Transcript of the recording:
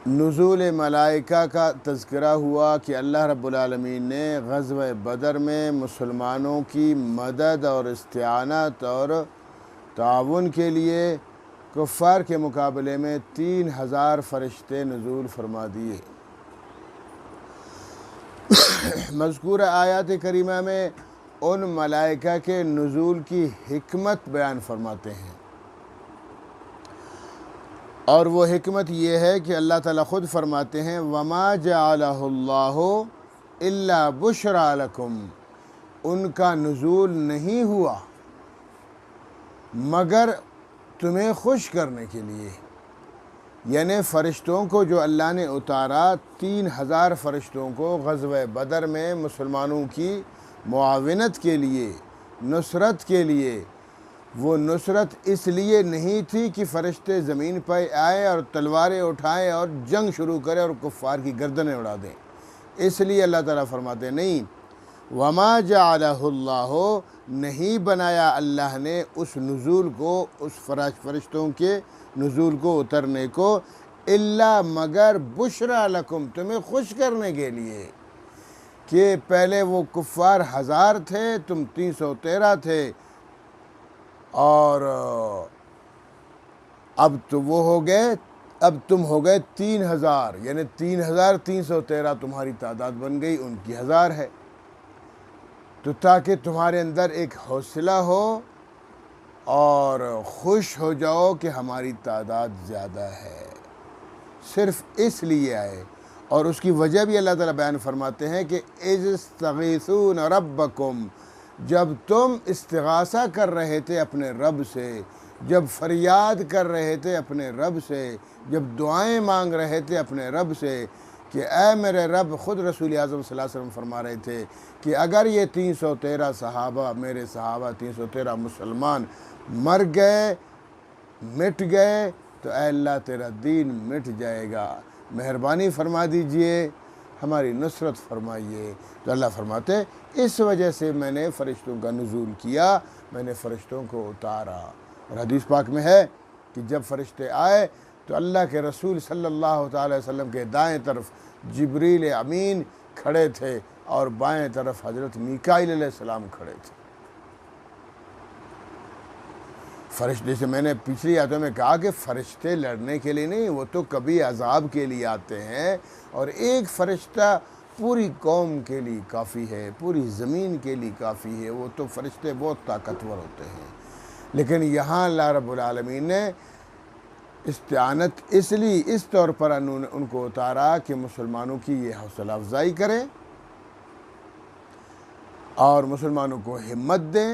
نزول ملائکہ کا تذکرہ ہوا کہ اللہ رب العالمین نے غزوہ بدر میں مسلمانوں کی مدد اور استعانت اور تعاون کے لیے کفار کے مقابلے میں 3000 فرشتے نزول فرما دیے۔ مذکورہ آیات کریمہ میں ان ملائکہ کے نزول کی حکمت بیان فرماتے ہیں، اور وہ حکمت یہ ہے کہ اللہ تعالیٰ خود فرماتے ہیں وَمَا جَعَلَهُ اللَّهُ إِلَّا بُشْرَىٰ لَكُمْ، ان کا نزول نہیں ہوا مگر تمہیں خوش کرنے کے لیے، یعنی فرشتوں کو جو اللہ نے اتارا 3000 فرشتوں کو غزوہ بدر میں مسلمانوں کی معاونت کے لیے، نصرت کے لیے۔ وہ نصرت اس لیے نہیں تھی کہ فرشتے زمین پہ آئے اور تلواریں اٹھائیں اور جنگ شروع کریں اور کفار کی گردنیں اڑا دیں، اس لیے اللہ تعالیٰ فرماتے نہیں وَمَا جَعَلَهُ اللَّهُ، نہیں بنایا اللہ نے اس نزول کو، اس فرشتوں کے نزول کو، اترنے کو، الا مگر بشرا لکم، تمہیں خوش کرنے کے لیے، کہ پہلے وہ کفار 1000 تھے، تم 313 تھے، اور اب تو وہ ہو گئے، اب تم ہو گئے 3000، یعنی 3313 تمہاری تعداد بن گئی، ان کی 1000 ہے، تو تاکہ تمہارے اندر ایک حوصلہ ہو اور خوش ہو جاؤ کہ ہماری تعداد زیادہ ہے، صرف اس لیے آئے۔ اور اس کی وجہ بھی اللہ تعالیٰ بیان فرماتے ہیں کہ اذ تستغیثون ربکم، جب تم استغاثہ کر رہے تھے اپنے رب سے، جب فریاد کر رہے تھے اپنے رب سے، جب دعائیں مانگ رہے تھے اپنے رب سے کہ اے میرے رب، خود رسول اعظم صلی اللہ علیہ وسلم فرما رہے تھے کہ اگر یہ 313 صحابہ، میرے صحابہ 313 مسلمان مر گئے، مٹ گئے، تو اے اللہ تیرا دین مٹ جائے گا، مہربانی فرما دیجئے، ہماری نصرت فرمائیے۔ تو اللہ فرماتے اس وجہ سے میں نے فرشتوں کا نزول کیا، میں نے فرشتوں کو اتارا۔ اور حدیث پاک میں ہے کہ جب فرشتے آئے تو اللہ کے رسول صلی اللہ تعالی وسلم کے دائیں طرف جبریل امین کھڑے تھے اور بائیں طرف حضرت میکائیل علیہ السلام کھڑے تھے۔ فرشتے سے میں نے پچھلی آیتوں میں کہا کہ فرشتے لڑنے کے لیے نہیں، وہ تو کبھی عذاب کے لیے آتے ہیں، اور ایک فرشتہ پوری قوم کے لیے کافی ہے، پوری زمین کے لیے کافی ہے، وہ تو فرشتے بہت طاقتور ہوتے ہیں۔ لیکن یہاں اللہ رب العالمین نے استعانت اس لیے اس طور پر ان کو اتارا کہ مسلمانوں کی یہ حوصلہ افزائی کریں اور مسلمانوں کو ہمت دیں